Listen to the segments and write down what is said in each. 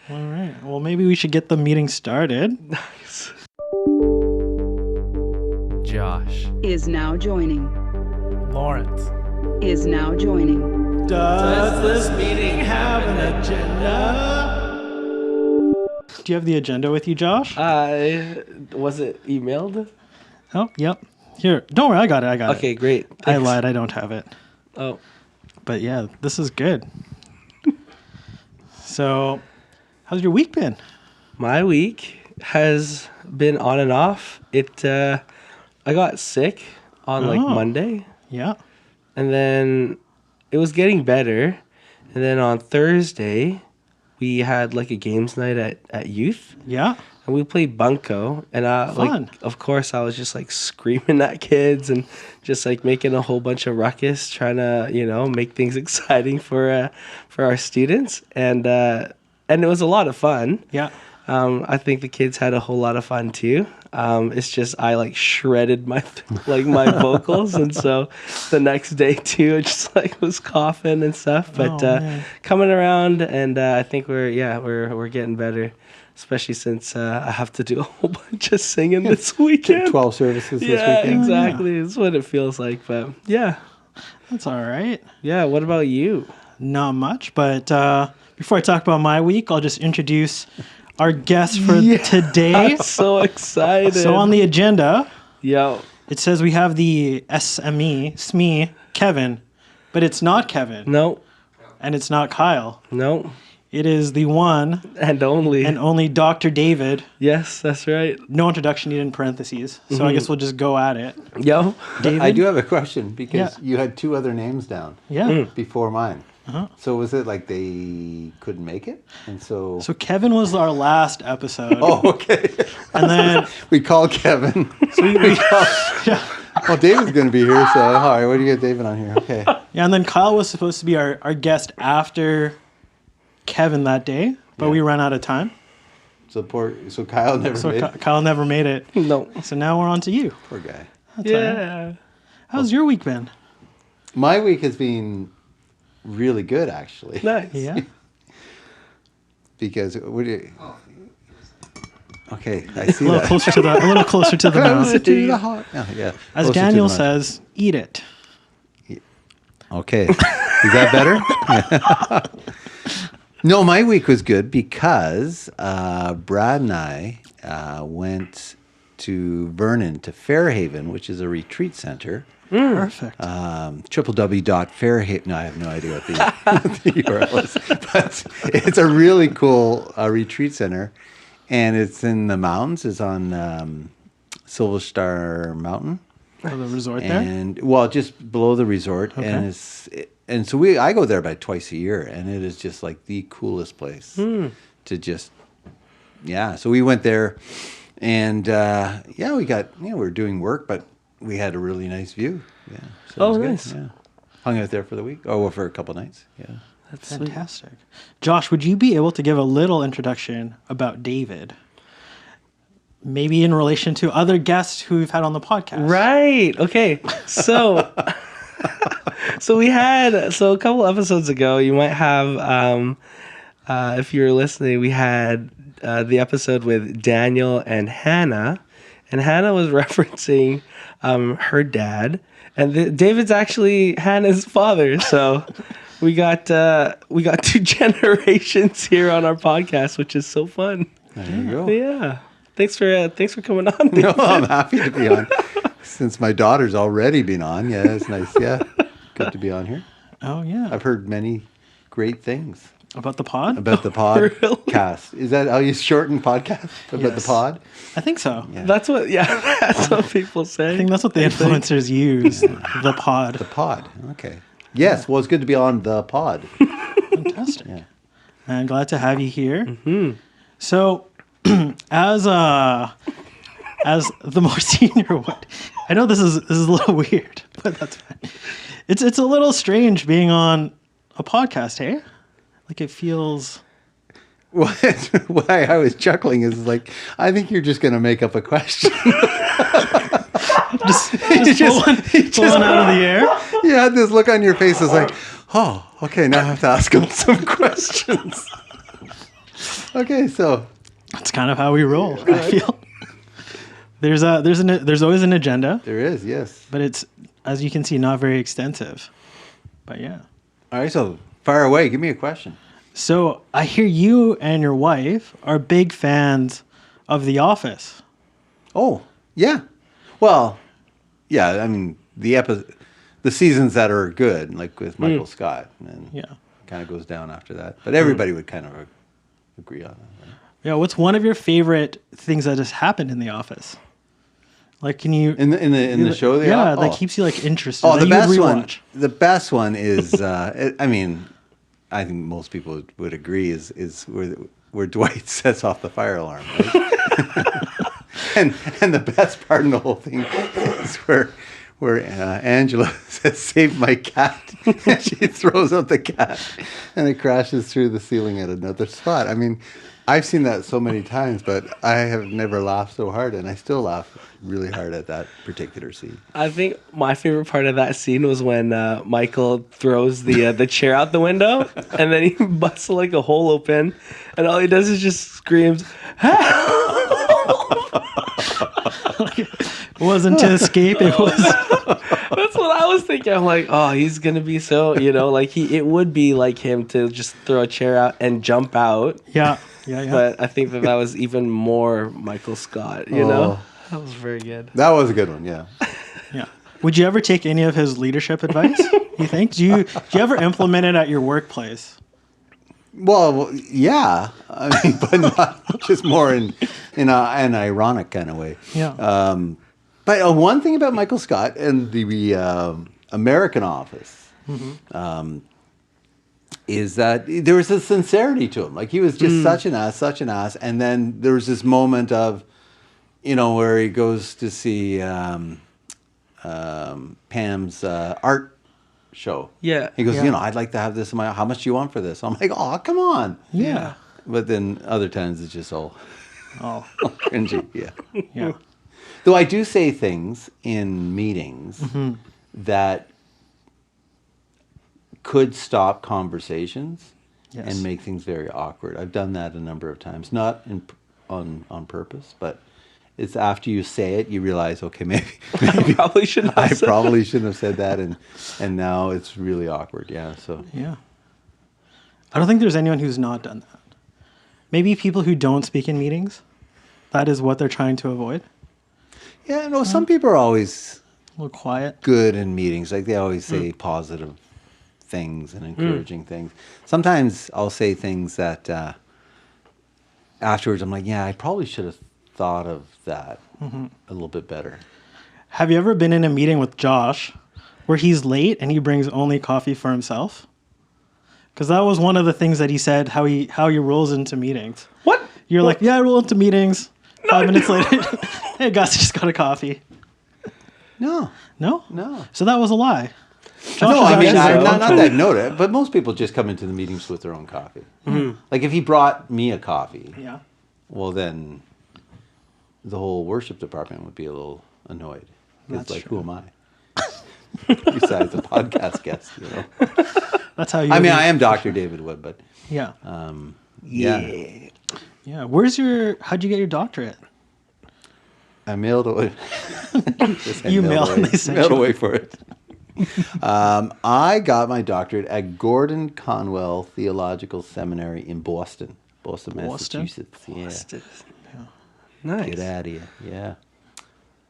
All right. Well, maybe we should get the meeting started. Nice. Josh is now joining. Lawrence Is now joining. Does this meeting have an agenda? Do you have the agenda with you, Josh? was it emailed? Oh, yep. Here. Don't worry. I got it. Okay, great. I Thanks. lied. I don't have it. Oh. But yeah, this is good. So, how's your week been? My week has been on and off. I got sick on Monday, Yeah. and then it was getting better. And then on Thursday, we had like a games night at youth. Yeah. And we played bunco, and Fun. of course, I was just like screaming at kids and just like making a whole bunch of ruckus, trying to make things exciting for our students, and it was a lot of fun. Yeah. I think the kids had a whole lot of fun too. It's just I like shredded my my vocals, and so the next day too, I just like was coughing and stuff. But coming around, and I think we're getting better. Especially since I have to do a whole bunch of singing this weekend. 12 services this Yeah, weekend. exactly. It's what it feels like. But yeah. That's all right. Yeah, what about you? Not much, but before I talk about my week, I'll just introduce our guest for today. I'm so excited. So on the agenda, Yo. it says we have the SME, Kevin, but it's not Kevin. No. And it's not Kyle. No. It is the one And only Dr. David. Yes, that's right. No introduction needed in parentheses. So I guess we'll just go at it. Yo. David? I do have a question because Yeah. you had two other names down Yeah. before mine. Uh-huh. So was it like they couldn't make it? And so... So Kevin was our last episode. Oh, okay. And then... we called Kevin. yeah. Well, David's going to be here, so all right, what do you get David on here? Okay. Yeah, and then Kyle was supposed to be our guest after Kevin that day, but we ran out of time. So Kyle never made it? Kyle never made it. No. So now we're on to you. Poor guy. That's all right. Yeah. How's your week been? My week has been really good, actually. Nice. Yeah. Because... Okay, I see A little that. closer to the mouth. Closer to the heart. Oh, yeah. As Closer to Daniel the mouth. says, eat it. Okay. Is that better? No, my week was good because Brad and I went to Vernon, to Fairhaven, which is a retreat center. Perfect. www.fairhaven. No, I have no idea what the URL is. But it's a really cool retreat center. And it's in the mountains. It's on Silver Star Mountain. Oh, the resort there? And well, just below the resort. Okay. And so I go there about twice a year, and it is just like the coolest place to just, So we went there, and we got, we were doing work, but we had a really nice view. Yeah. So it was good. Nice. Yeah. Hung out there for the week, for a couple nights. Yeah. That's sweet. Fantastic. Josh, would you be able to give a little introduction about David? Maybe in relation to other guests who we've had on the podcast. Right. Okay. So we had a couple episodes ago, you might have if you're listening, we had the episode with Daniel and Hannah, and Hannah was referencing her dad, and David's actually Hannah's father. So we got two generations here on our podcast, which is so fun. There you go. Yeah. Thanks for coming on, David. No, I'm happy to be on. Since my daughter's already been on. Yeah, it's nice. Yeah. Good to be on here. Oh, yeah. I've heard many great things About the pod? about the podcast. Is that how you shorten podcast? About the pod? I think so. Yeah. That's what people say. I think that's what the influencers use. The pod. The pod. Okay. Yes. Well, it's good to be on the pod. Fantastic. Yeah. I'm glad to have you here. Mm-hmm. So, as the more senior one, I know this is a little weird, but that's fine. It's a little strange being on a podcast, hey? Like it feels. Why I was chuckling is like, I think you're just going to make up a question. just pull one out of the air. You had this look on your face. It's like, oh, okay, now I have to ask him some questions. Okay, so That's kind of how we roll. I feel there's always an agenda, there is, yes. but it's, as you can see, not very extensive. But yeah. All right, so fire away. Give me a question. So I hear you and your wife are big fans of The Office. Oh, yeah. Well, yeah. I mean, the seasons that are good, like with Michael Scott, and Yeah. kind of goes down after that. But everybody would kind of agree on that. Right? Yeah. What's one of your favorite things that has happened in The Office? Like, can you In the show, that keeps you like interested. Oh, that the you would best one. rewatch? The best one is. I mean, I think most people would agree is where Dwight sets off the fire alarm, right? and the best part in the whole thing is where Angela says, "Save my cat," and she throws out the cat, and it crashes through the ceiling at another spot. I mean, I've seen that so many times, but I have never laughed so hard, and I still laugh really hard at that particular scene. I think my favorite part of that scene was when Michael throws the chair out the window, and then he busts like a hole open, and all he does is just screams, It wasn't to escape. It was. That's what I was thinking. I'm like, oh, he's gonna be so, like it would be like him to just throw a chair out and jump out. Yeah. But I think that was even more Michael Scott. Oh. That was very good. That was a good one, yeah. Yeah. Would you ever take any of his leadership advice? You think? Do you ever implement it at your workplace? Well, yeah. I mean, but not just more in an ironic kind of way. Yeah. But one thing about Michael Scott and the American Office is that there was a sincerity to him. Like, he was just such an ass. And then there was this moment of, where he goes to see Pam's art show. Yeah. He goes, Yeah. I'd like to have this in my, how much do you want for this? I'm like, oh, come on. Yeah. But then other times it's just all Oh. cringy. Yeah. Yeah. Though I do say things in meetings that could stop conversations Yes. and make things very awkward. I've done that a number of times, not on purpose, but it's after you say it, you realize, okay, maybe I probably shouldn't have I said probably shouldn't have said that, and now it's really awkward. Yeah, so Yeah. I don't think there's anyone who's not done that. Maybe people who don't speak in meetings. That is what they're trying to avoid. yeah, no. Some people are always A little quiet. good in meetings. Like, they always say positive things and encouraging things. Sometimes I'll say things that afterwards I'm like, yeah, I probably should have thought of that a little bit better. Have you ever been in a meeting with Josh where he's late and he brings only coffee for himself? Because that was one of the things that he said, how he rolls into meetings. What? You're like, yeah, I roll into meetings. 5 minutes later, hey, Gus, just got a coffee. No. No? No. So that was a lie. Josh No, is I mean, actually very not punctual. that I've noted, but most people just come into the meetings with their own coffee. Like, if he brought me a coffee, Yeah. well, then the whole worship department would be a little annoyed. It's That's like, true. who am I? Besides a podcast guest, That's how you. I mean, I am Dr. David Wood, but Yeah. yeah. Yeah. How'd you get your doctorate? I mailed away. You mailed and they sent mailed you. away for it. I got my doctorate at Gordon Conwell Theological Seminary in Boston, Massachusetts. Yeah. Nice. Get out of here. Yeah.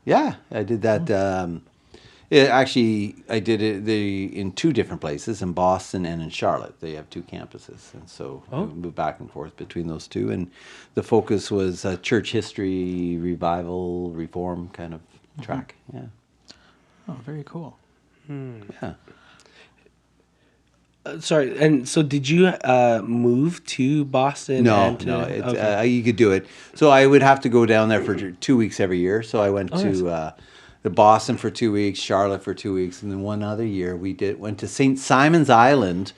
Yeah, I did that. I did it in two different places, in Boston and in Charlotte. They have two campuses. And so we moved back and forth between those two. And the focus was church history, revival, reform kind of track. Yeah. Oh, very cool. Yeah. Sorry, and so did you move to Boston? No, Okay. you could do it. So I would have to go down there for 2 weeks every year. So I went to Boston for 2 weeks, Charlotte for 2 weeks, and then one other year went to St. Simon's Island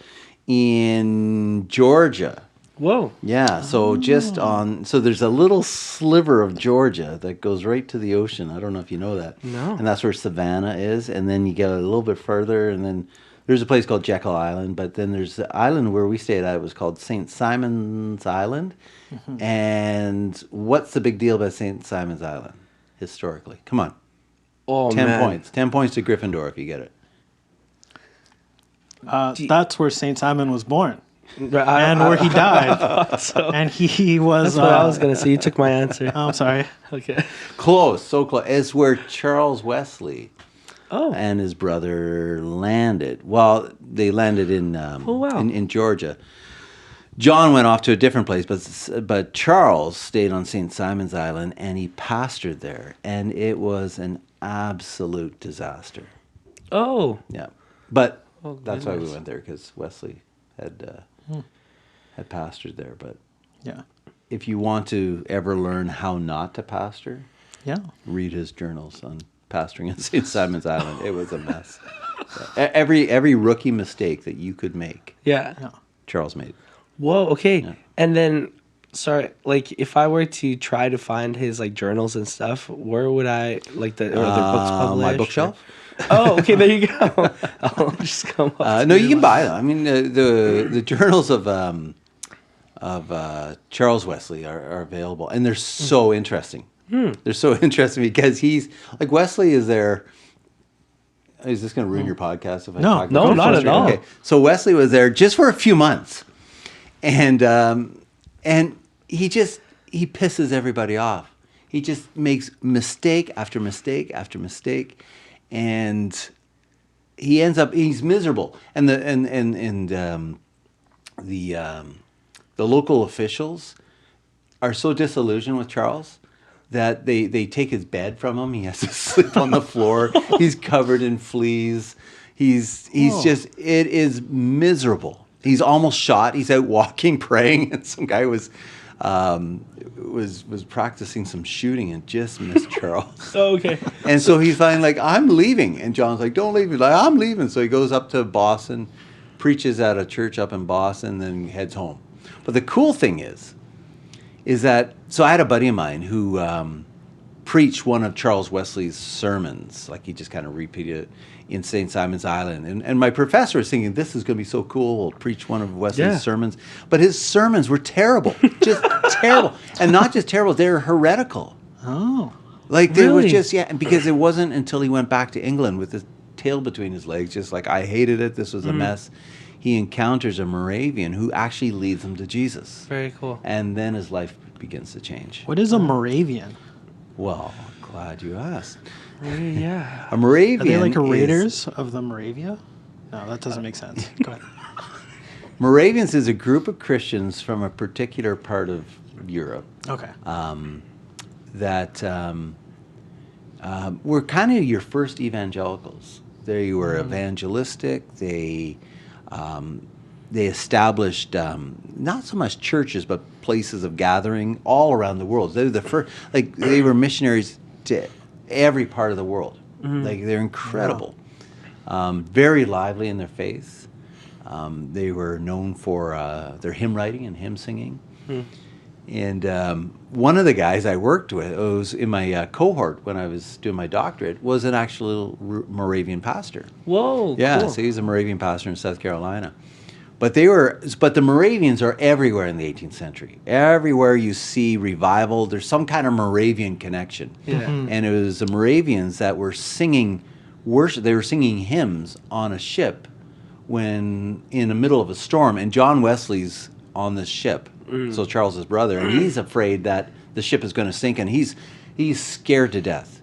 in Georgia. Whoa. Yeah, so so there's a little sliver of Georgia that goes right to the ocean. I don't know if you know that. No. And that's where Savannah is, and then you get a little bit further, and then there's a place called Jekyll Island, but then there's the island where we stayed at. It was called St. Simon's Island, And what's the big deal about St. Simon's Island historically? Come on. Oh 10 man. points. 10 points to Gryffindor if you get it. That's where Saint Simon was born, Right, and where he died. so, And he was. that's what I was gonna say. You took my answer. I'm sorry. Okay. Close, so close. It's where Charles Wesley Oh. and his brother landed. Well, they landed in wow. in Georgia. John went off to a different place, but Charles stayed on St. Simon's Island, and he pastored there, and it was an absolute disaster. Oh. Yeah, but Oh, that's why we goodness. went there, because Wesley had pastored there. But Yeah. if you want to ever learn how not to pastor, Yeah. read his journals on pastoring at St. Simon's Island. It was a mess. Every rookie mistake that you could make, Yeah. Yeah. Charles made. Whoa. Okay. Yeah. And then, sorry, like if I were to try to find his like journals and stuff, where would I like the or their books published? My bookshelf. Oh, okay. There you go. I'll just come up. No, you can buy them. I mean, the journals of Charles Wesley are available, and they're so interesting. They're so interesting because he's like, Wesley is there. Is this going to ruin your podcast if I No, talk no, about not it? at all. Okay, so Wesley was there just for a few months, and he pisses everybody off. He just makes mistake after mistake after mistake, and he's miserable. And the local officials are so disillusioned with Charles that they take his bed from him. He has to sleep on the floor. He's covered in fleas. He's just, it is miserable. He's almost shot. He's out walking, praying, and some guy was practicing some shooting and just missed Charles. Oh, okay. And so he's finally like, I'm leaving. And John's like, don't leave. He's like, I'm leaving. So he goes up to Boston, preaches at a church up in Boston, then heads home. But the cool thing is that, so I had a buddy of mine who preached one of Charles Wesley's sermons. Like he just kind of repeated it in St. Simon's Island. And my professor was thinking, this is going to be so cool. We'll preach one of Wesley's sermons. But his sermons were terrible. Just terrible. And not just terrible, they were heretical. Oh. Like they were Really? just, because it wasn't until he went back to England with his tail between his legs, just like, I hated it, this was a mess. He encounters a Moravian who actually leads him to Jesus. Very cool. And then his life begins to change. What is a Moravian? Well, glad you asked. Yeah. A Moravian Are they like a is- Raiders of the Moravia? No, that doesn't make sense. Go ahead. Moravians is a group of Christians from a particular part of Europe Okay. that were kind of your first evangelicals. They were evangelistic. They established not so much churches, but places of gathering all around the world. They were the first, like they were missionaries to every part of the world. Like they're incredible, very lively in their faith. They were known for their hymn writing and hymn singing. And one of the guys I worked with, who was in my cohort when I was doing my doctorate, was an actual Moravian pastor. Whoa. Yeah, Cool. so he's a Moravian pastor in South Carolina. But the Moravians are everywhere in the 18th century. Everywhere you see revival, there's some kind of Moravian connection. Yeah. And it was the Moravians that were singing worship. They were singing hymns on a ship when in the middle of a storm, and John Wesley's on this ship. So Charles's brother, and he's afraid that the ship is going to sink, and he's scared to death.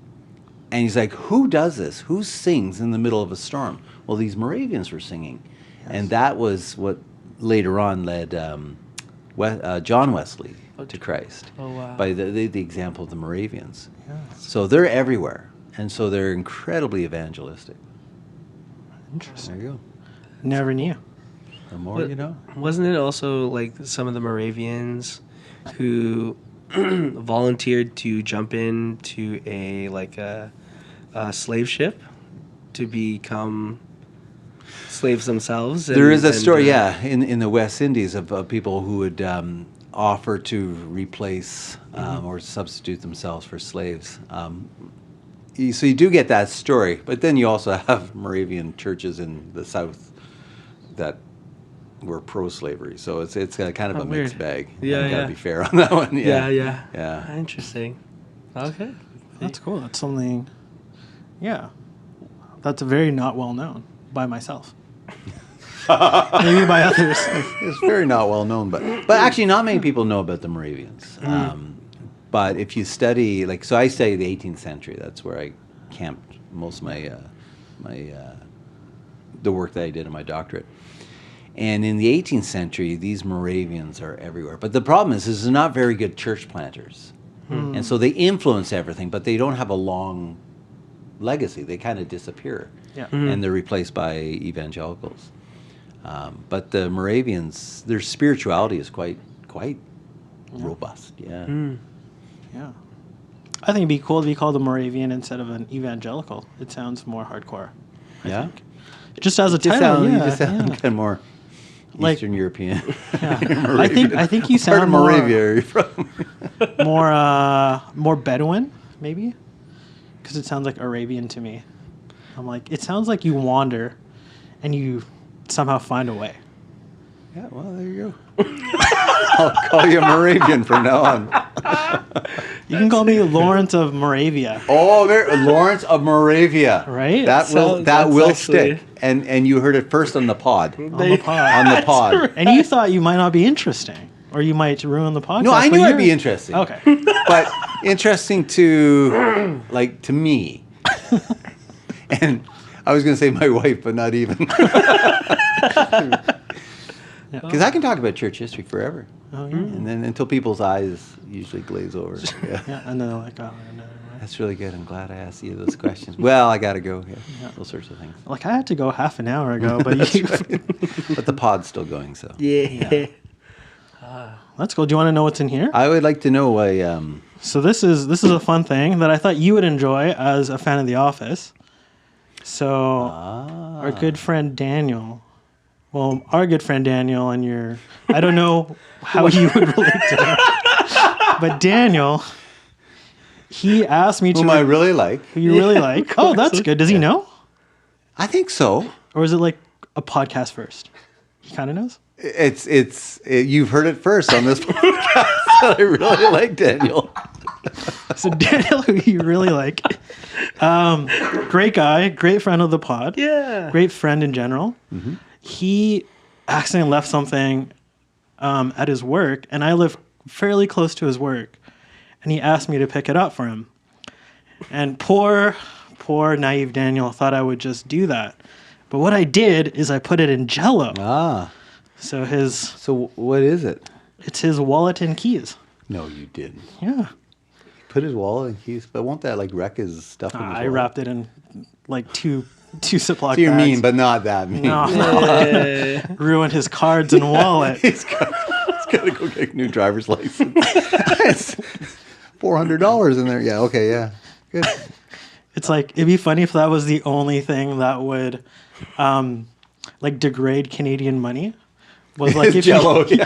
And he's like, who does this? Who sings in the middle of a storm? Well, these Moravians were singing. And that was what later on led John Wesley to Christ. Oh, wow. By the example of the Moravians. So they're everywhere. And so they're incredibly evangelistic. Interesting. There you go. Never knew. The more you know. Wasn't it also like some of the Moravians who volunteered to jump into a slave ship to become slaves themselves? There is a story, in the West Indies of people who would offer to replace or substitute themselves for slaves. So you do get that story, but then you also have Moravian churches in the South that we're pro-slavery. So it's kind of a mixed weird. bag. Yeah, You gotta yeah. be fair on that one. Yeah, Yeah. yeah. Interesting. Okay. That's cool. That's something. Yeah, that's very not well known by myself. Maybe by others. It's very not well known, but actually not many people know about the Moravians. But if you study, like, so I study the 18th century. That's where I camped most of my the work that I did in my doctorate. And in the 18th century, these Moravians are everywhere. But the problem is they're not very good church planters. And so they influence everything, but they don't have a long legacy. They kind of disappear. Yeah. And they're replaced by evangelicals. But the Moravians, their spirituality is quite robust. Yeah. Yeah. I think it'd be cool to be called a Moravian instead of an evangelical. It sounds more hardcore. Yeah. Just as a You title, just sound kind of more Like- Eastern European. Yeah. I think you What part sound of more Moravia are you from? more Bedouin, maybe, because it sounds like Arabian to me. I'm like, it sounds like you wander, and you somehow find a way. Yeah, well, there you go. I'll call you Moravian from now on. You can call me Lawrence of Moravia. Oh, Lawrence of Moravia. Right? That will that's stick. And you heard it first on the pod. On the pod. On the pod. And you thought you might not be interesting, or you might ruin the podcast. No, I but knew I'd you're- be interesting. Okay. But interesting to me. And I was going to say my wife, but not even. Because I can talk about church history forever. Oh, yeah. And then until people's eyes usually glaze over. Yeah. Yeah, and then they're like, oh, no. That's really good. I'm glad I asked you those questions. Well, I got to go. Yeah. Those sorts of things. Like, I had to go half an hour ago, but you, But the pod's still going, so. Yeah. Let's go. Do you want to know what's in here? I would like to know why. So this is a fun thing that I thought you would enjoy as a fan of The Office. So our good friend Daniel, our good friend Daniel, and I don't know how you would relate to him, but Daniel, he asked me to. Whom I really like. Who you really like? Oh, that's good. Does he know, I think so. or is it like a podcast first? He kind of knows. You've heard it first on this podcast. I really like Daniel. So Daniel, who you really like, great guy, great friend of the pod, Yeah. great friend in general. Mm-hmm. He accidentally left something at his work, and I live fairly close to his work, and he asked me to pick it up for him. And poor naive Daniel thought I would just do that, but what I did is I put it in Jell-O. So So what is it? it's his wallet and keys. No, you didn't. Yeah. Put his wallet in keys, but won't that like wreck his stuff? In his I wallet? wrapped it in like two Ziploc So you're bags. mean, but not that mean. No. Ruined his cards and wallet. He's got to go get a new driver's license. It's $400 in there. Yeah. Okay. Yeah. Good. It's like, it'd be funny if that was the only thing that would like degrade Canadian money. Was like It's if Jell-O. Yeah.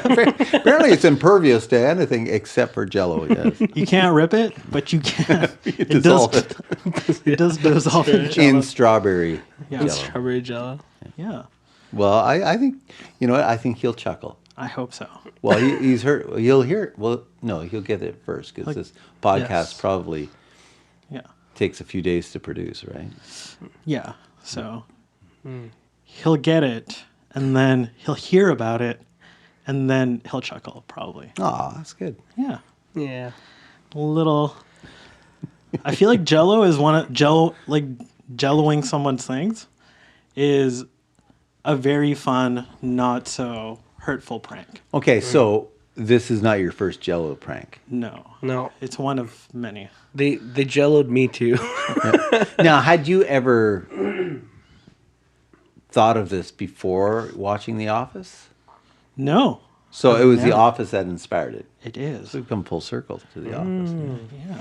Apparently, it's impervious to anything except for Jell-O. Yes. you can't rip it, but you can. It Dissolve does. It does dissolve in in Jell-O. strawberry. Yeah. Jell-O. Strawberry Jello. Yeah, Well, I think you know what? I think he'll chuckle. I hope so. Well, he's heard. He'll hear it. Well, no, he'll get it first because this podcast yes. probably Yeah, takes a few days to produce, right? yeah. So he'll get it, and then he'll hear about it, and then he'll chuckle probably. Oh, that's good. Yeah. Yeah. A little. I feel like Jell-O is Jell-Oing someone's things is a very fun, not so hurtful prank. Okay, so this is not your first Jell-O prank. No. It's one of many. They Jello'd me too. Now, had you ever thought of this before watching The Office? No, So it was The never. Office that inspired it. it is. We've come full circle to The Office. Yeah.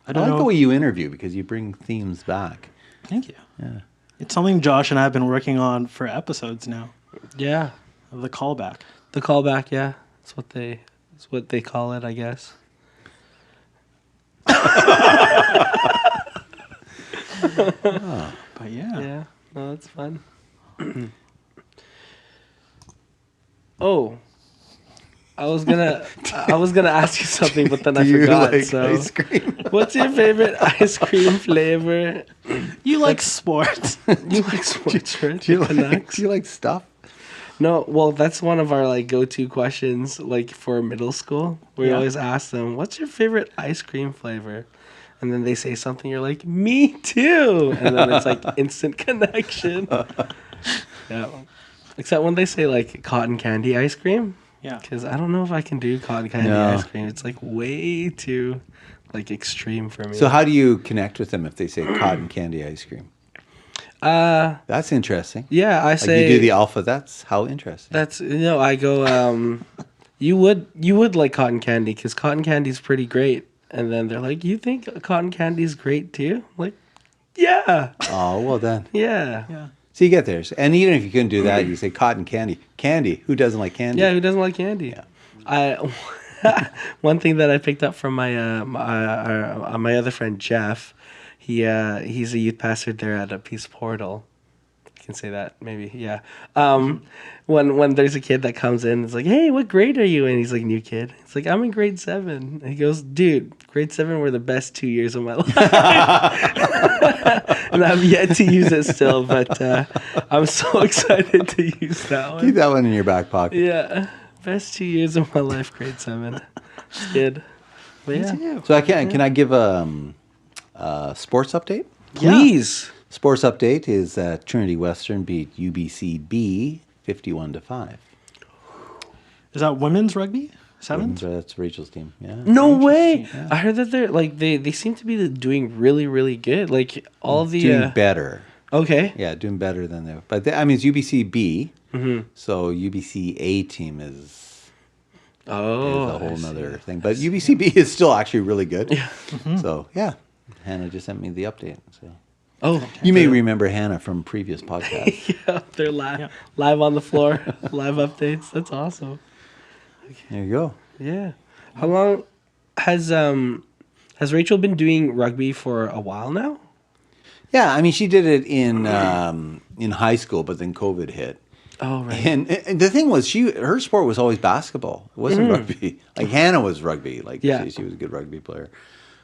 I I don't like know. the way you interview because you bring themes back. Thank you. Yeah. It's something Josh and I have been working on for episodes now. Yeah. Of the callback. The callback, yeah. That's what they call it, I guess. But yeah. Yeah. No, that's fun. Oh, I was gonna ask you something, but then I Do you forgot. like So, ice cream? what's your favorite ice cream flavor? You like sports. You like sports, right? Do you like, Canucks? do you like stuff? No, well, that's one of our like go-to questions, like for middle school. We Yeah. always ask them, "What's your favorite ice cream flavor?" And then they say something. You're like, "Me too," and then it's like instant connection. Yeah, except when they say like cotton candy ice cream, Yeah. because I don't know if I can do cotton candy No. ice cream. It's like way too like extreme for me. So how do you connect with them if they say cotton candy ice cream? That's interesting. Yeah, I Like say you do the alpha. That's how interesting. that's I go. You would like cotton candy because cotton candy's pretty great. And then they're like, "You think cotton candy's great too?" I'm like, yeah, Oh, well then. yeah, Yeah. So you get there. And even if you couldn't do that, you say cotton candy. Candy. Who doesn't like candy? yeah. Who doesn't like candy? I one thing that I picked up from my other friend Jeff, he's a youth pastor there at a Peace Portal. I can say that maybe, yeah. When there's a kid that comes in, it's like, "Hey, what grade are you in?" He's like, "New kid." It's like, "I'm in grade 7." And he goes, "Dude, grade 7 were the best 2 years of my life," and I've yet to use it still, but I'm so excited to use that one. Keep that one in your back pocket. Yeah, best 2 years of my life, grade 7. It's good. But yeah, So can I give a sports update? please. Sports update is Trinity Western beat UBC-B 51-5. Is that women's rugby? Seventh? That's Rachel's team. Yeah. No way! I heard that they're like they seem to be doing really really good. Like all the Doing better. okay. Yeah, doing better than they. But I mean, it's UBC-B. Mm-hmm. So UBC-A team is Oh, a I whole see. nother thing. But UBC-B is still actually really good. Yeah. So yeah, Hannah just sent me the update. So Oh, you may remember Hannah from previous podcasts. yeah, they're live on the floor, live updates. That's awesome. There you go. Yeah. How long has Rachel been doing rugby for a while now? Yeah, I mean, she did it in high school, but then COVID hit. Oh right. And the thing was, her sport was always basketball. It wasn't rugby. Like Hannah was rugby. Like Yeah. she was a good rugby player.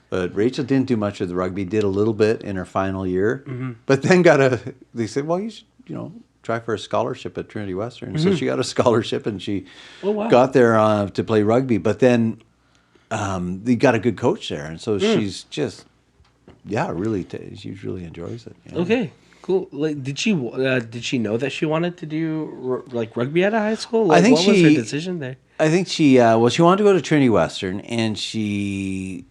But Rachel didn't do much of the rugby. Did a little bit in her final year, but then they said, well, you should try for a scholarship at Trinity Western. So she got a scholarship and she got there to play rugby. But then they got a good coach there, and so she's just really she really enjoys it. Yeah. Okay. Cool. Like, did she know that she wanted to do like rugby out of high school? Like, I think what was her decision there? I think she she wanted to go to Trinity Western, and she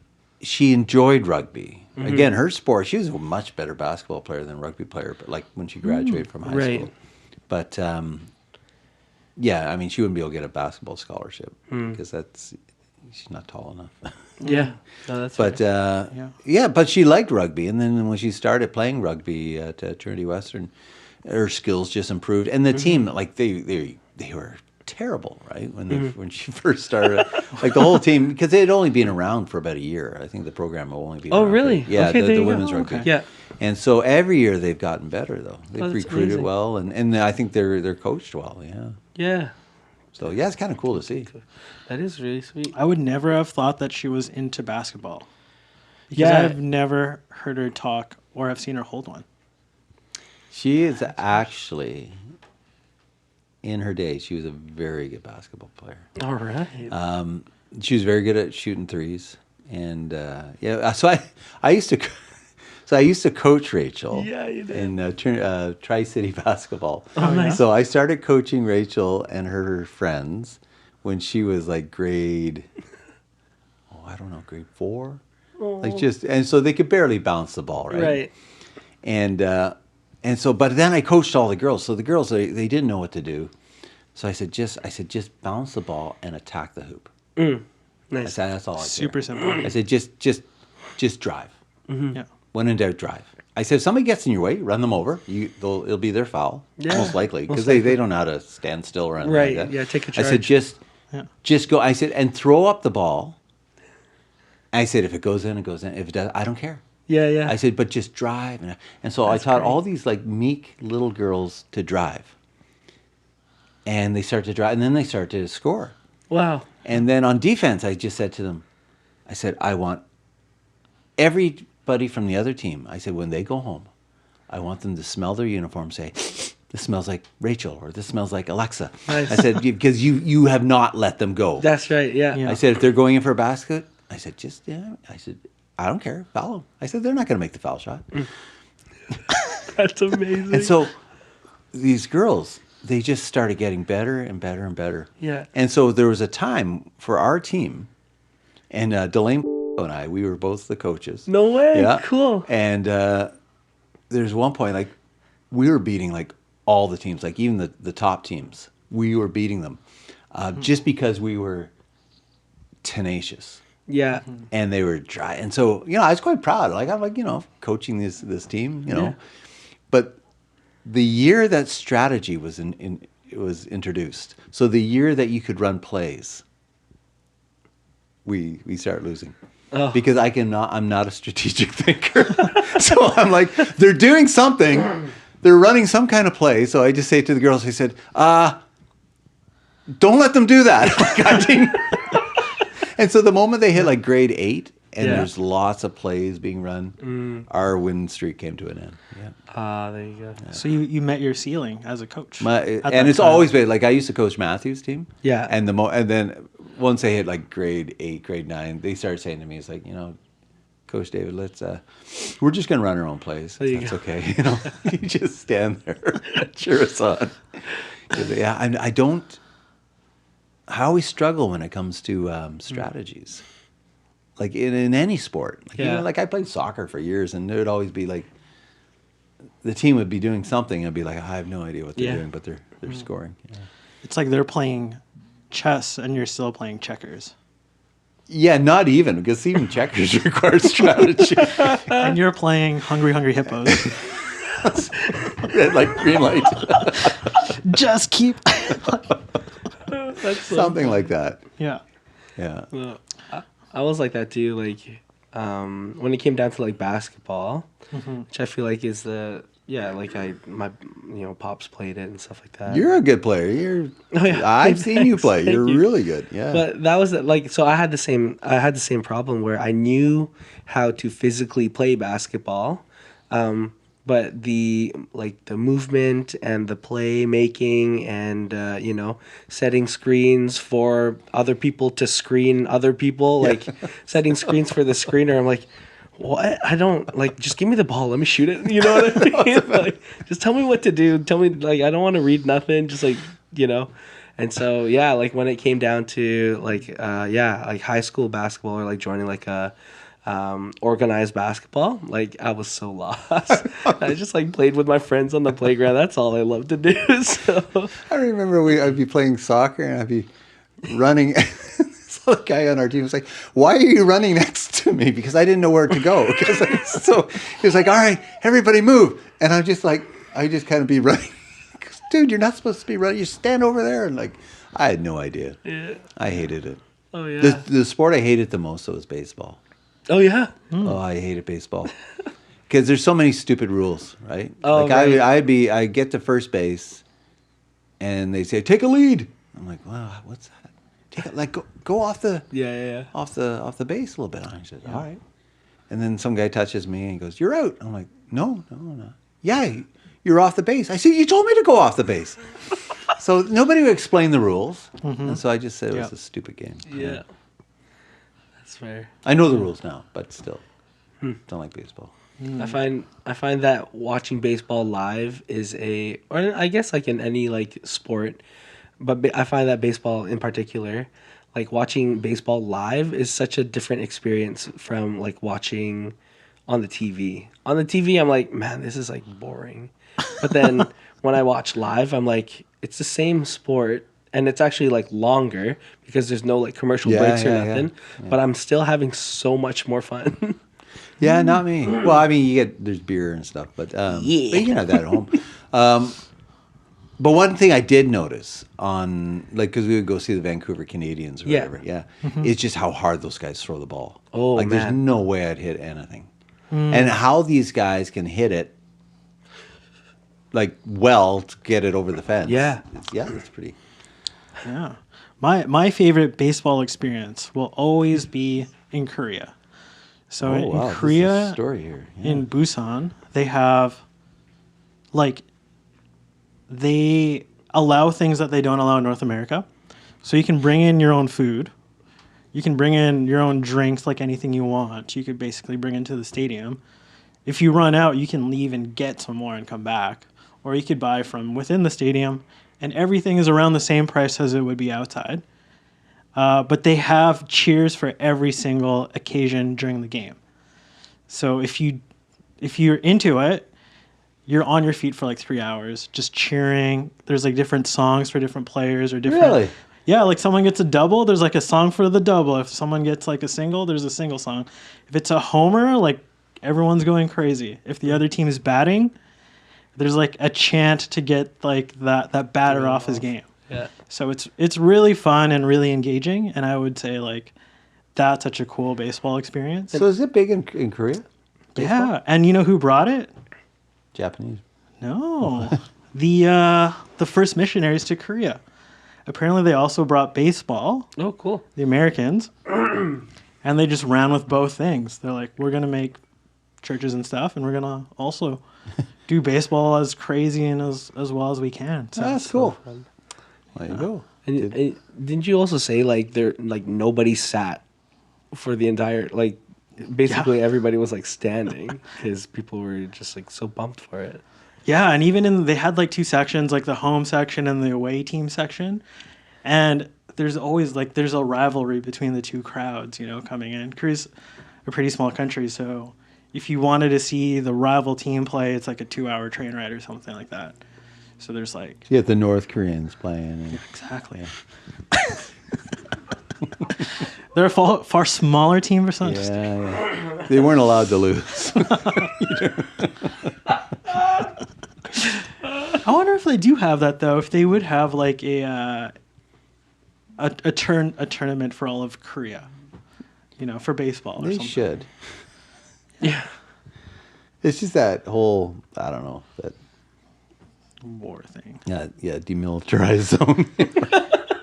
enjoyed rugby. Again, her sport. She was a much better basketball player than rugby player. But like when she graduated from high right. school, but yeah, I mean, she wouldn't be able to get a basketball scholarship because she's not tall enough. Yeah. No, that's But fair. but she liked rugby, and then when she started playing rugby at Trinity Western, her skills just improved, and the team, like they were terrible, right? When she first started, like the whole team, because they had only been around for about a year. I think the program will only be. Oh around really? For, yeah, Okay, there the you go. women's rugby. Okay. Yeah. And so every year they've gotten better, though. They've that's recruited amazing. well, and I think they're coached well. Yeah. Yeah. So yeah, it's kind of cool to see. That is really sweet. I would never have thought that she was into basketball. Because Yeah. I've never heard her talk or have seen her hold one. She is actually, in her day, she was a very good basketball player. All right. She was very good at shooting threes, and so I used to coach Rachel. Yeah, you did. In Tri-City basketball. Oh, nice. So I started coaching Rachel and her friends when she was like grade 4. Like and so they could barely bounce the ball, right? Right. And so, but then I coached all the girls. So the girls, they didn't know what to do. So I said, just bounce the ball and attack the hoop. I Nice. said, that's all I care. Super simple. I said, just drive. Yeah. When in doubt, drive. I said, if somebody gets in your way, run them over. It'll be their foul, Yeah. most likely, because they don't know how to stand still or anything Right. like that. Yeah, take a I said, charge. just go. I said, and throw up the ball. I said, if it goes in, it goes in. If it does, I don't care. Yeah. I said, but just drive. And so I taught all these like meek little girls to drive. and they start to drive, and then they start to score. Wow. And then on defense, I just said to them, I said, I want everybody from the other team, I said, when they go home, I want them to smell their uniform, say, this smells like Rachel, or this smells like Alexa. Nice. I said, because you have not let them go. That's right. Yeah. Yeah. I said, if they're going in for a basket, I said, I said, I don't care, foul them. I said, they're not going to make the foul shot. That's amazing. And so these girls, they just started getting better and better and better. Yeah. And so there was a time for our team, and Delane and I, we were both the coaches. No way. Yeah. Cool. And there's one point, like, we were beating, like, all the teams, like, even the top teams. We were beating them just because we were tenacious. Yeah. And they were dry. And so, I was quite proud. Like, I'm like, coaching this team, Yeah. But the year that strategy was it was introduced, so the year that you could run plays, we started losing. Oh. Because I'm not a strategic thinker. So I'm like, they're doing something. They're running some kind of play. So I just say to the girls, I said, don't let them do that. Like, I didn't. And so the moment they hit like grade 8 and there's lots of plays being run, our win streak came to an end. Yeah. There you go. So you met your ceiling as a coach. And it's always been like, I used to coach Matthew's team. Yeah. And then once they hit like grade 8, grade 9, they started saying to me, it's like, Coach David, we're just going to run our own plays. That's okay. You just stand there, cheer us on. I always struggle when it comes to strategies. Like in any sport. Like, I played soccer for years, and there would always be like, the team would be doing something, and I'd be like, I have no idea what they're doing, but they're scoring. Yeah. It's like they're playing chess and you're still playing checkers. Yeah, not even, because even checkers require strategy. And you're playing Hungry Hungry Hippos. Red light, green light. Just keep. That's Something like that. Yeah. Yeah. I was like that too. Like, when it came down to like basketball, which I feel like is my pops played it and stuff like that. You're a good player. I've seen you play. You're really good. Yeah. But that was like, so I had the same problem where I knew how to physically play basketball, but the movement and the play making and setting screens for other people to screen other people, like setting screens for the screener. I'm like, what? I don't just give me the ball. Let me shoot it. You know what I mean? Like, just tell me what to do. Tell me, I don't want to read nothing. Just And so, like when it came down to like high school basketball or like joining like a organized basketball, like I was so lost. I just like played with my friends on the playground. That's all I love to do. So I remember I'd be playing soccer and I'd be running. This little guy on our team was like, "Why are you running next to me?" Because I didn't know where to go. So he was like, "All right, everybody move," and I'm just like, I just kind of be running. Dude, you're not supposed to be running. You stand over there, and like, I had no idea. Yeah, I hated it. Oh yeah. The sport I hated the most was baseball. Oh yeah. Oh, I hated baseball because there's so many stupid rules, right? Oh, like right. I get to first base, and they say take a lead. I'm like, wow, what's that? Go off the off the base a little bit. I said, all right. And then some guy touches me and he goes, you're out. I'm like, no. Yeah, you're off the base. I said, you told me to go off the base. So nobody would explain the rules, and so I just said it was a stupid game. Yeah. That's fair. I know the rules now, but still, don't like baseball. I find that watching baseball live is or I guess like in any like sport, but I find that baseball in particular, like watching baseball live is such a different experience from like watching on the TV. On the TV, I'm like, man, this is like boring. But then when I watch live, I'm like, it's the same sport. And it's actually like longer because there's no like commercial breaks or nothing. Yeah. But I'm still having so much more fun. Yeah, not me. Well, I mean, there's beer and stuff, but you can have that at home. But one thing I did notice because we would go see the Vancouver Canadians or whatever, it's just how hard those guys throw the ball. Oh, man. There's no way I'd hit anything. And how these guys can hit it like well to get it over the fence. Yeah. That's pretty. Yeah. My favorite baseball experience will always be in Korea. So in This is a Korea, story here. Yeah. in Busan, they have like they allow things that they don't allow in North America. So you can bring in your own food. You can bring in your own drinks, like anything you want. You could basically bring into the stadium. If you run out, you can leave and get some more and come back. Or you could buy from within the stadium, and everything is around the same price as it would be outside. But they have cheers for every single occasion during the game. So if you're into it, you're on your feet for like 3 hours just cheering. There's like different songs for different players or different. Really? Yeah, like someone gets a double, there's like a song for the double. If someone gets like a single, there's a single song. If it's a homer, like everyone's going crazy. If the other team is batting, there's like a chant to get like that batter off his game. Yeah. So it's really fun and really engaging, and I would say like that's such a cool baseball experience. So is it big in Korea? Yeah, and you know who brought it? Japanese. No, the first missionaries to Korea. Apparently, they also brought baseball. Oh, cool. The Americans, and they just ran with both things. They're like, we're gonna make churches and stuff, and we're gonna also do baseball as crazy and as well as we can. So That's cool. There you go. And didn't you also say like there like nobody sat for the entire like basically everybody was like standing because people were just like so pumped for it. Yeah, and even they had like two sections, like the home section and the away team section, and there's always like there's a rivalry between the two crowds, coming in. Korea's a pretty small country, so if you wanted to see the rival team play, it's like a 2-hour train ride or something like that. So there's like You have the North Koreans playing. And, exactly. They're a far smaller team or something. yeah. They weren't allowed to lose. I wonder if they do have that though. If they would have like a tournament for all of Korea, for baseball or They something. should. Yeah. It's just that whole, I don't know, that War thing. demilitarized zone.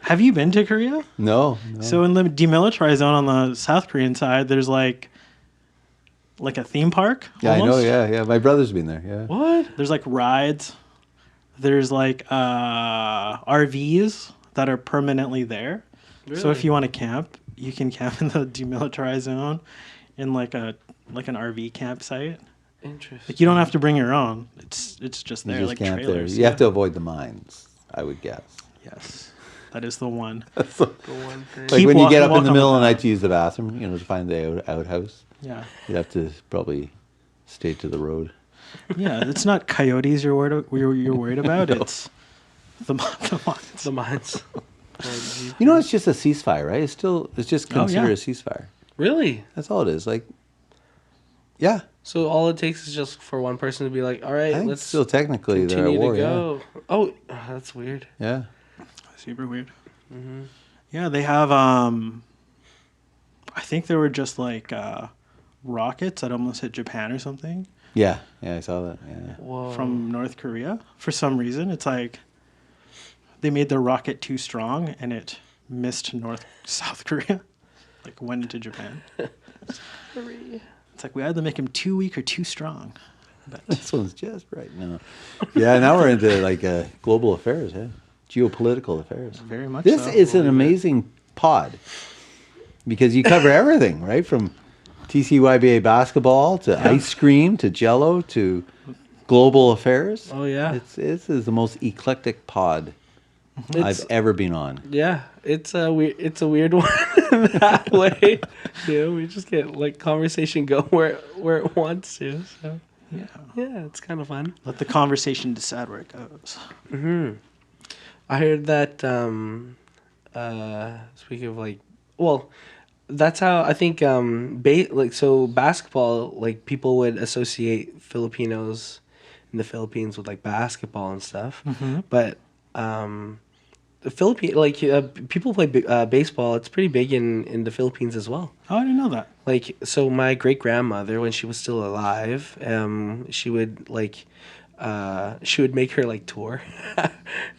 Have you been to Korea? No. So in the demilitarized zone on the South Korean side, there's like a theme park. Yeah, almost. I know. Yeah. My brother's been there. Yeah. What? There's like rides. There's like RVs that are permanently there. Really? So if you want to camp, you can camp in the demilitarized zone in like an RV campsite. Interesting. Like you don't have to bring your own. It's just You there, just like camp there. trailers. You have to avoid the mines, I would guess. Yes, that is the one. The one thing. Like Keep when you get up walk in the on middle the of the night path. to use the bathroom, to find the outhouse, Yeah, you'd have to probably stay to the road. yeah. It's not coyotes you're worried about. It's the mines. The mines. It's just a ceasefire, right? It's just considered yeah. a ceasefire. Really? That's all it is. Like, yeah. So all it takes is just for one person to be like, all right, I think let's still technically they're at continue war. to go. Oh, that's weird. Yeah. Super weird. Yeah, they have. I think there were just like rockets that almost hit Japan or something Yeah. I saw that. Yeah. Whoa. from North Korea. For some reason, it's like they made the rocket too strong and it missed South Korea, like went into Japan. It's like we either make him too weak or too strong. But This one's just right now. Yeah. Now we're into like global affairs. Yeah. Geopolitical affairs. very much. This so. is an amazing pod because you cover everything, right? From TCYBA basketball to ice cream to Jello to global affairs. Oh yeah. This is the most eclectic pod It's- I've ever been on. Yeah, it's a weird one that way. We just get like conversation go where it wants to. So yeah, it's kind of fun. Let the conversation decide where it goes. I heard that. Speaking of like, well, that's how I think. So basketball, like people would associate Filipinos in the Philippines with like basketball and stuff, but the Philippine people play baseball. It's pretty big in the Philippines as well. Oh, I didn't know that. Like, so my great grandmother, when she was still alive, she would she would make her like tour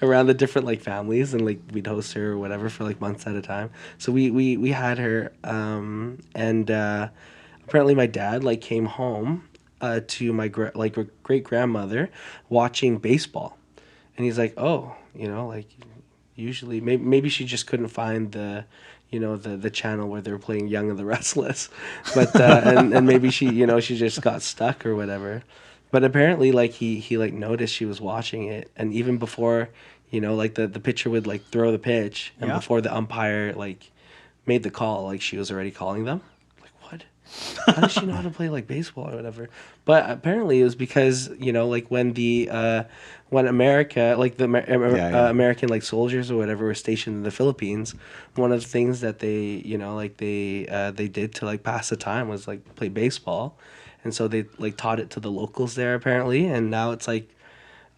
around the different like families, and like we'd host her or whatever for like months at a time. So we had her, and apparently my dad like came home to my great grandmother watching baseball, and he's like, oh, like usually maybe she just couldn't find the the channel where they were playing Young and the Restless, but and maybe she just got stuck or whatever. But apparently, like he like noticed she was watching it, and even before, like the pitcher would like throw the pitch, and before the umpire like made the call, like she was already calling them. Like, what? How does she know how to play like baseball or whatever? But apparently, it was because like when America, like the American like soldiers or whatever were stationed in the Philippines, one of the things that they they did to like pass the time was like play baseball. And so they like taught it to the locals there apparently, and now it's like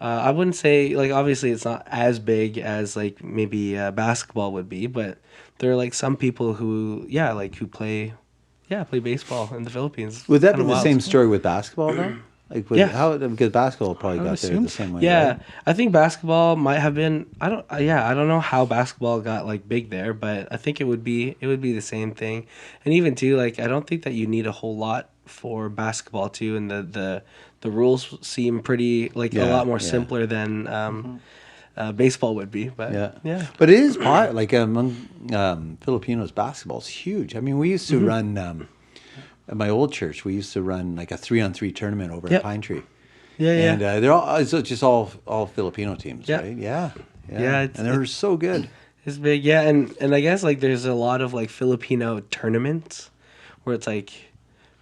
I wouldn't say like obviously it's not as big as like maybe basketball would be, but there are like some people who who play baseball in the Philipines. Would that Kinda be the wild. same story with basketball though? Like how because basketball probably got there assume the same way. Yeah, right? I think basketball might have been. I don't know how basketball got like big there, but I think it would be the same thing. And even too, like I don't think that you need a whole lot for basketball too, and the rules seem pretty like a lot more simpler than baseball would be. But yeah. But it is part like among Filipinos, basketball is huge. I mean, we used to run at my old church. We used to run like a 3-on-3 tournament over at Pine Tree. Yeah. And they're all it's just all Filipino teams, right? Yeah. Yeah, and they're so good. It's big, yeah, and I guess like there's a lot of like Filipino tournaments where it's like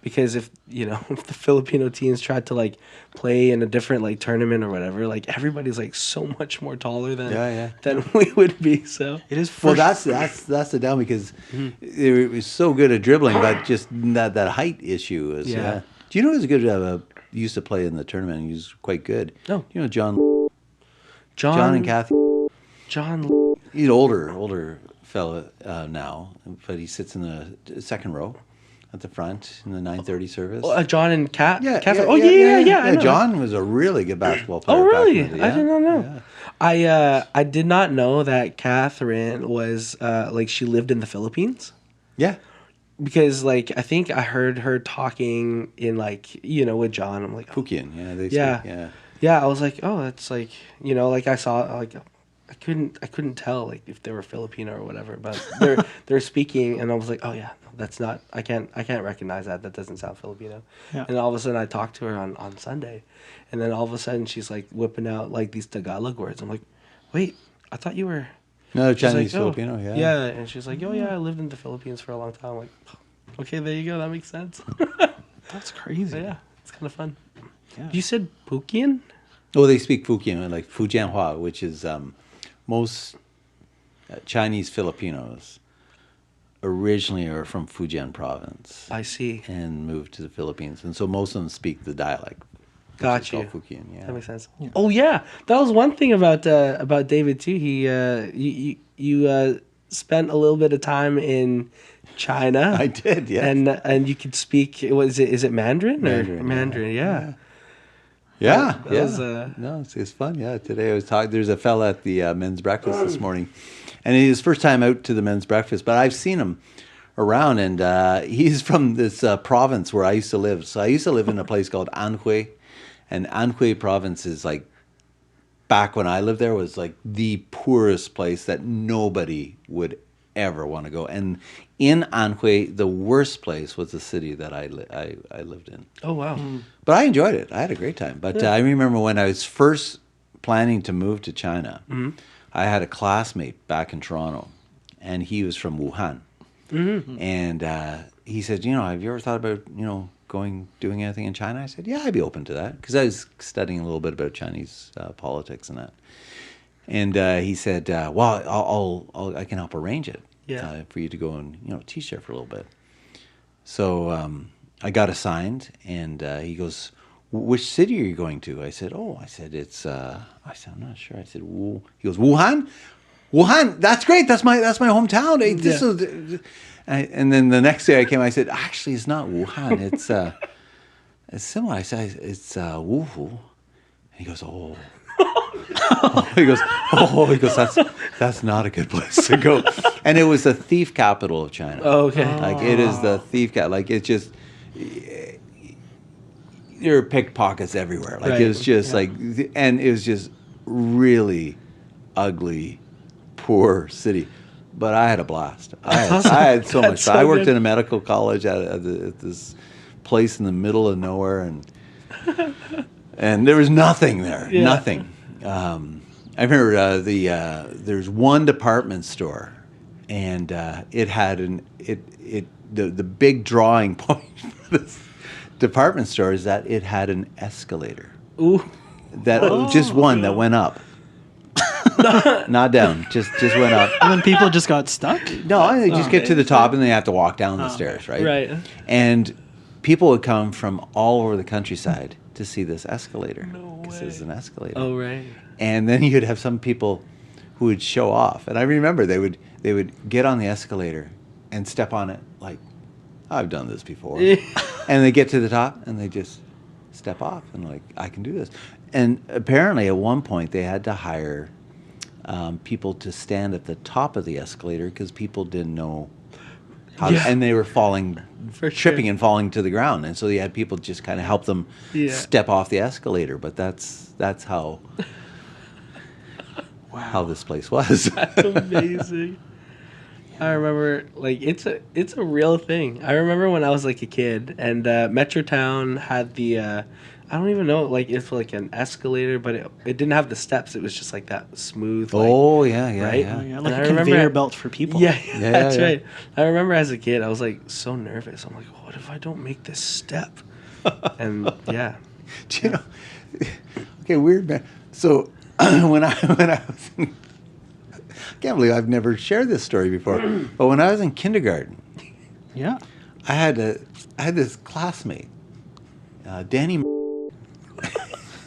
because if if the Filipino teams tried to like play in a different like tournament or whatever, like everybody's like so much more taller than we would be. So It is. Well, that's the down because it was so good at dribbling, but just that height issue is. Yeah. Do you know who's good? Used to play in the tournament. He was quite good. No. John and Kathy. John. He's an older fella now, but he sits in the second row at the front in the 9:30 service. John and Kat. Catherine. Yeah. I know. John was a really good basketball player. Oh, really? Back in the day, I did not know. Yeah. I did not know that Catherine was like she lived in the Philippines. Yeah. Because like I think I heard her talking in like with John. I'm like, oh. Fukian. Yeah. They Yeah. speak, yeah. Yeah, I was like, oh, it's like like I saw like I couldn't tell like if they were Filipino or whatever, but they're speaking, and I was like, oh yeah, that's not I can't recognize that. That doesn't sound Filipino. Yeah. And all of a sudden I talked to her on Sunday, and then all of a sudden she's like whipping out like these Tagalog words. I'm like, wait, I thought you were. No, She's Chinese like, oh, Filipino. Yeah. Yeah, and she's like, oh yeah, I lived in the Philippines for a long time. I'm like, okay, there you go. That makes sense. That's crazy. So, yeah, it's kind of fun. Yeah. You said Pukian? Oh, they speak Fukian, like Fujianhua, which is most Chinese Filipinos originally are from Fujian province I see. and moved to the Philippines, and so most of them speak the dialect. which Got is you. called Fukian. Yeah. That makes sense. Oh yeah, that was one thing about David too. He you spent a little bit of time in China. I did, yes. And you could speak. Is it Mandarin or Mandarin, Mandarin? Yeah. Yeah, That yeah. was, No, it's fun. Yeah, today I was talking. There's a fella at the men's breakfast this morning, and it's his first time out to the men's breakfast. But I've seen him around, and he's from this province where I used to live. So I used to live in a place called Anhui, and Anhui province is like back when I lived there was like the poorest place that nobody would ever want to go. And in Anhui, the worst place was the city that I lived in. Oh wow. But I enjoyed it. I had a great time. But I remember when I was first planning to move to China, I had a classmate back in Toronto, and he was from Wuhan. And he said, have you ever thought about, doing anything in China? I said, yeah, I'd be open to that. Because I was studying a little bit about Chinese politics and that. And he said, well, I can help arrange it for you to go and, teach there for a little bit. So I got assigned, and he goes, which city are you going to? I said, it's, I'm not sure. I said, he goes, Wuhan? Wuhan, that's great. That's my hometown. Hey, and then the next day I came, I said, actually, it's not Wuhan. It's similar. I said, it's Wuhu. He goes, oh. He goes, that's not a good place to go. And it was the thief capital of China. Oh, okay. Like it is the thief capital. Like it's just, there are pickpockets everywhere. Like Right. it was just like, and it was just really ugly, poor city. But I had a blast. I had so much fun. I worked in a medical college at this place in the middle of nowhere, and there was nothing there. Yeah. Nothing. I remember there's one department store, and it had the big drawing point for this department store is that it had an escalator. Ooh. That just one that went up. Not down, just went up. And then people just got stuck. No, they just get to the top and they have to walk down the stairs, right? Right. And people would come from all over the countryside to see this escalator. Because it's an escalator. Oh, right. And then you'd have some people who would show off. And I remember they would get on the escalator and step on it like, I've done this before. And they get to the top and they just step off and like, I can do this. And apparently at one point they had to hire people to stand at the top of the escalator because people didn't know how to, and they were falling, tripping and falling to the ground. And so they had people just kind of help them step off the escalator. But that's how how this place was. That's amazing. I remember, like, it's a real thing. I remember when I was like a kid, and Metrotown had the I don't even know, like, it's like an escalator, but it didn't have the steps. It was just like that smooth. Like, right? Oh, yeah, like a conveyor belt for people. Yeah, that's right. I remember as a kid, I was like so nervous. I'm like, what if I don't make this step? And yeah. Do you know? Okay, weird man. So when I was in, I can't believe I've never shared this story before. But when I was in kindergarten, I had this classmate, Danny.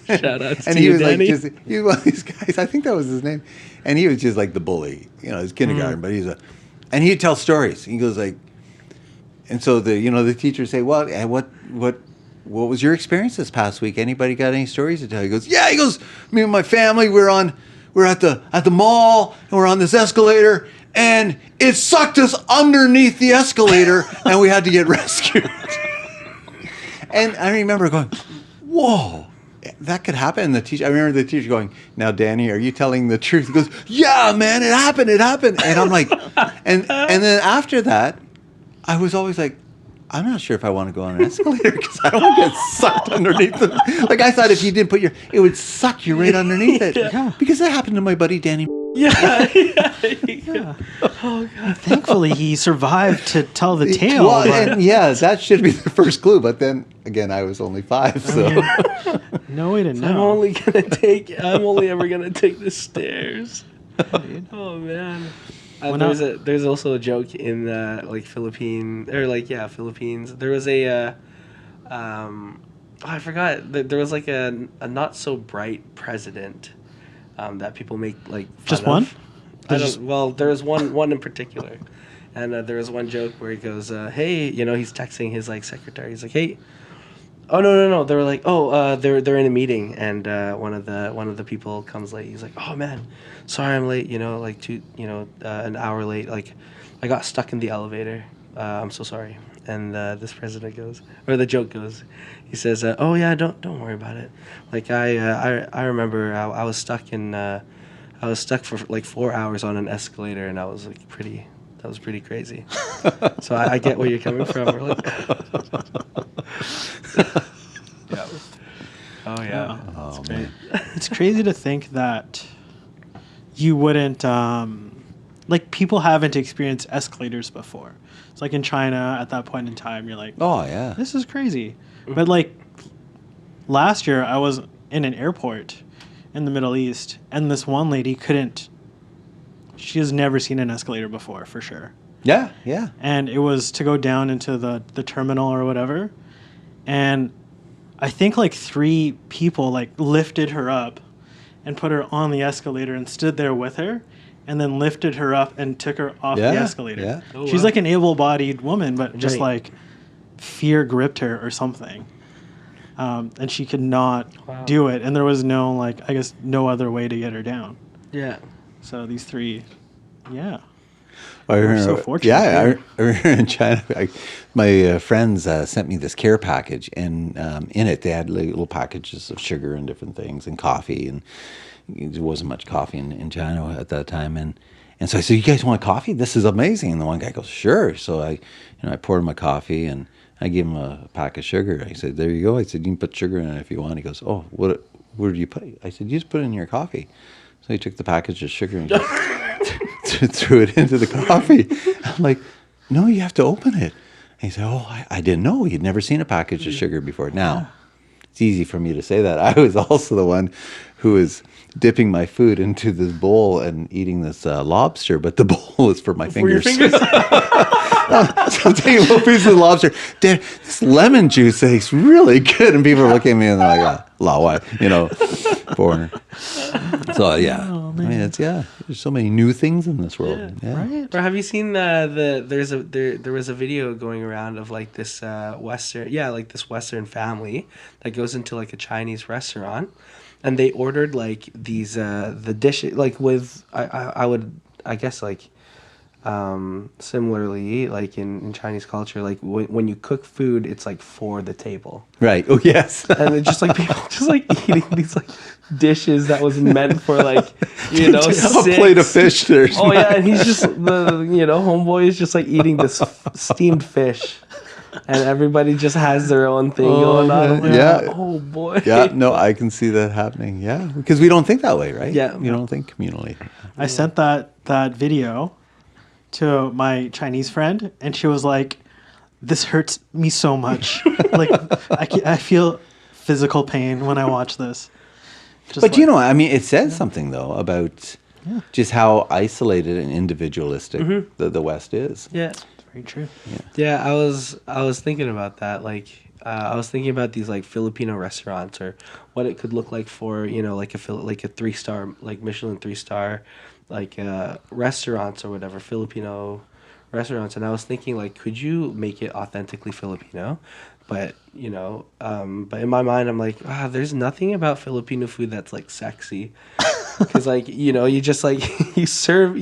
Shout out to and he was Danny. like he was one of these guys. I think that was his name, and he was just like the bully. You know, his kindergarten, but and he'd tell stories. He goes like, and so the teachers say, well, what was your experience this past week? Anybody got any stories to tell? He goes, yeah. He goes, me and my family, we're at the mall, and we're on this escalator, and it sucked us underneath the escalator, and we had to get rescued. And I remember going, whoa, that could happen. And I remember the teacher going, now, Danny, are you telling the truth? He goes, yeah, man, it happened. And I'm like, and then after that, I was always like, I'm not sure if I want to go on an escalator because I don't want to get sucked underneath it. Like I thought if you didn't put it would suck you right underneath it. Yeah. Because that happened to my buddy Danny. Yeah. Oh, God. Thankfully, he survived to tell the tale. Well, and that should be the first clue. But then again, I was only 5, so no way to know. I'm only ever gonna take the stairs. Oh man. There's also a joke in Philippines. There was a I forgot. There was like a not so bright president that people make like fun just of. one. There was one in particular, and there was one joke where he goes, "Hey," he's texting his like secretary. He's like, "Hey." Oh no! They were like, they're in a meeting, and one of the people comes late. He's like, "Oh man, sorry I'm late. An hour late. Like, I got stuck in the elevator. I'm so sorry." And this president goes, or the joke goes, he says, "Oh yeah, don't worry about it. Like I remember I was stuck for like 4 hours on an escalator, and that was pretty crazy." So I get where you're coming from. We're like, yeah. Oh yeah. Oh man. It's crazy to think that you wouldn't people haven't experienced escalators before. It's like in China at that point in time, you're like, oh yeah, this is crazy. But like last year, I was in an airport in the Middle East, and this one lady she has never seen an escalator before, for sure. Yeah. And it was to go down into the terminal or whatever. And I think like 3 people like lifted her up and put her on the escalator and stood there with her and then lifted her up and took her off the escalator. Yeah. Oh, She's wow. like an able-bodied woman, but just Right. like fear gripped her or something. and she could not Wow. do it, and there was no I guess no other way to get her down. Yeah. So these three, yeah. I remember, so fortunate yeah, here. I remember in China, my friends sent me this care package, and in it they had little packages of sugar and different things and coffee, and there wasn't much coffee in China at that time, and so I said, "You guys want coffee? This is amazing." And the one guy goes, "Sure." So I poured him my coffee, and I gave him a pack of sugar. I said, "There you go." I said, "You can put sugar in it if you want." He goes, "Oh, where do you put it?" I said, "You just put it in your coffee." So he took the package of sugar and just threw it into the coffee. I'm like, "No, you have to open it." And he said, "Oh, I didn't know." He'd never seen a package of sugar before. Now, it's easy for me to say that. I was also the one who was dipping my food into this bowl and eating this lobster, but the bowl was for my fingers. So I'm taking a little piece of the lobster. Dad, this lemon juice tastes really good. And people are looking at me and they're like, "La, what?" Foreigner. So, yeah. I mean, there's so many new things in this world. Yeah. Right. Or have you seen there was a video going around of this this Western family that goes into a Chinese restaurant, and they ordered these the dishes with I guess similarly in Chinese culture, when you cook food, it's for the table, Right. Oh, yes. and it's just people just eating these dishes that was meant for a six. plate of fish. There's Oh yeah, and he's just homeboy is just eating this steamed fish, and everybody just has their own thing going on. yeah. Oh boy. Yeah, no, I can see that happening. Yeah, because we don't think that way, right? Yeah. You don't think communally. I sent that video to my Chinese friend, and she was like, "This hurts me so much. I feel physical pain when I watch this." But I mean, it says something though about just how isolated and individualistic the West is. Yeah. Very true. Yeah, I was thinking about that. I was thinking about these Filipino restaurants, or what it could look like for a 3-star Michelin 3-star restaurants or whatever, Filipino restaurants. And I was thinking could you make it authentically Filipino? But but in my mind I'm there's nothing about Filipino food that's sexy, because you just you serve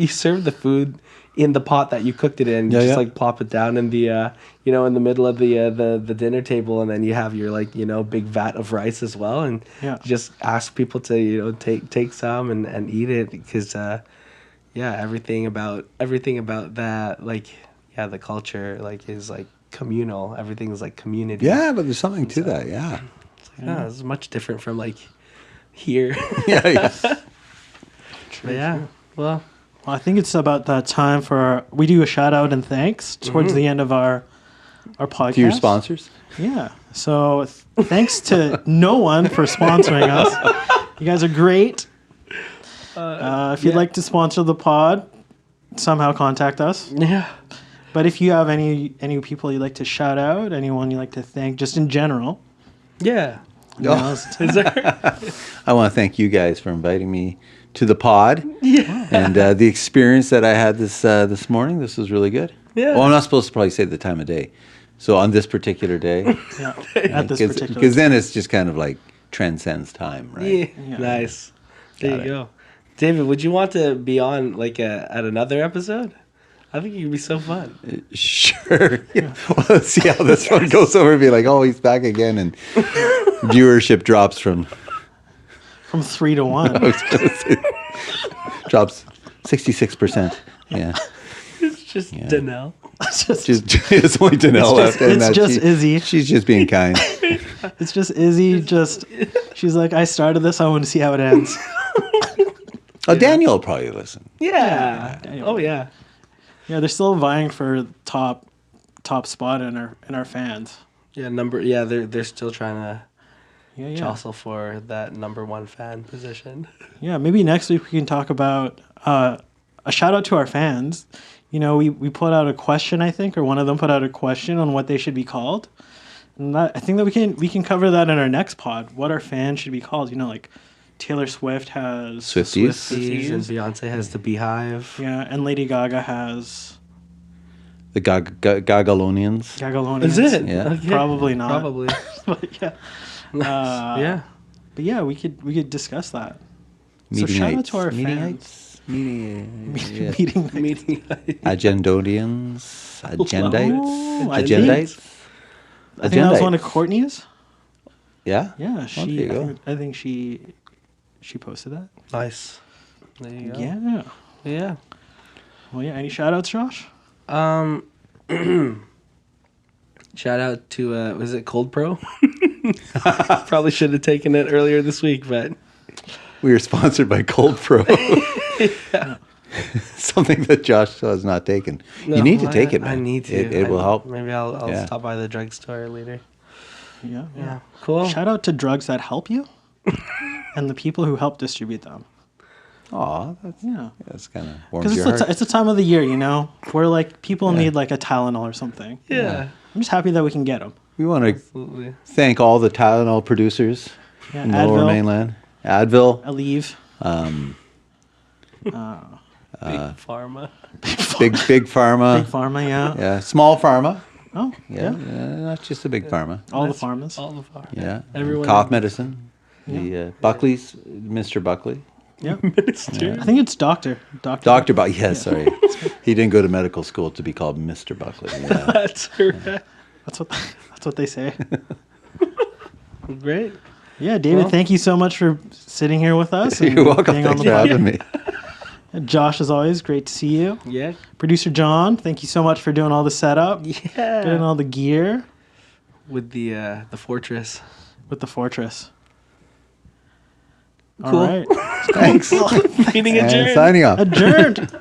the food in the pot that you cooked it in. You just plop it down in the in the middle of the dinner table, and then you have your big vat of rice as well, and you just ask people to take some and eat it, because everything about that the culture is communal. Everything is community. Yeah, but there's something to that. Yeah. It's much different from here. Yeah. But yeah. Well, I think it's about that time for we do a shout out and thanks towards the end of our podcast. To your sponsors. Yeah. So thanks to no one for sponsoring us. You guys are great. If you'd like to sponsor the pod, somehow contact us. Yeah. But if you have any people you'd like to shout out, anyone you'd like to thank, just in general. Yeah. Is there? I want to thank you guys for inviting me to the pod. Yeah. And the experience that I had this morning, this was really good. Yeah. Well, I'm not supposed to probably say the time of day. So on this particular day. Yeah. At this particular. Because then it's just kind of transcends time, right? Yeah. Nice. There Got you it. go. David, would you want to be on at another episode? I think it would be so fun. Sure. Yeah. Well, let's see how this one goes over and be oh, he's back again, and viewership drops from 3 to 1. I was gonna say, drops 66%. Yeah. It's just Danelle. It's only Danelle left. It's just Izzy. She's just being kind. It's just Izzy. She's like, I started this. I want to see how it ends. Oh, Daniel will probably listen. Yeah. Daniel. Oh yeah. Yeah, they're still vying for top spot in our fans. Yeah. They're still trying to jostle for that number 1 fan position. Yeah, maybe next week we can talk about a shout out to our fans. We put out a question, I think, or one of them put out a question on what they should be called. And I think that we can cover that in our next pod. What our fans should be called. Taylor Swift has Swifties. And Beyonce has the Beehive. Yeah, and Lady Gaga has The Gagalonians. Gagalonians. Is it? Yeah. Okay. Probably not. Probably. But yeah. Yeah. But yeah, we could discuss that. Meeting so shout out nights. to our Meeting fans. nights. Meeting, yeah. Meeting nights. Meeting. Agendodians. Agendites. Oh, I Agendites. I think that was one of Agendites. Courtney's. Yeah? Yeah, Well, she. there you go. I think she posted that. Nice. There you go. Yeah. Yeah. Well, yeah. Any shout outs, Josh? Shout out to was it Cold Pro? Probably should have taken it earlier this week, but We are sponsored by Cold Pro. Something that Josh has not taken. no, You need to take it, man. I need to. It will help. Maybe I'll Yeah. stop by the drugstore later. Yeah. Yeah. Cool. Shout out to drugs that help you, and the people who help distribute them. Aw, Yeah. that's kind of warms Because your heart. it's a time of the year, where like people need like a Tylenol or something. Yeah. I'm just happy that we can get them. We want to Absolutely. thank all the Tylenol producers Yeah, in the Lower Advil. Mainland. Advil, Aleve. Big pharma. Big Pharma, Big Pharma, yeah. yeah, Small Pharma, Oh, yeah, not just the Big Pharma. all the pharmas. All the pharma. Yeah, Everyone- cough medicine, the Buckley's, Mr. Buckley, Yeah. Minister. I think it's Doctor. Dr. Buckley. Yeah, sorry, he didn't go to medical school to be called Mr. Buckley. Yeah. That's correct. That's what they say. Great. Yeah, David, Well- thank you so much for sitting here with us. and You're welcome. being on Thanks the for pod. having me. Josh, as always, great to see you. Yeah. Producer John, thank you so much for doing all the setup, getting Yeah. all the gear With the fortress. with the Fortress. Cool. All right. Thanks. Meeting And adjourned. signing off. Adjourned.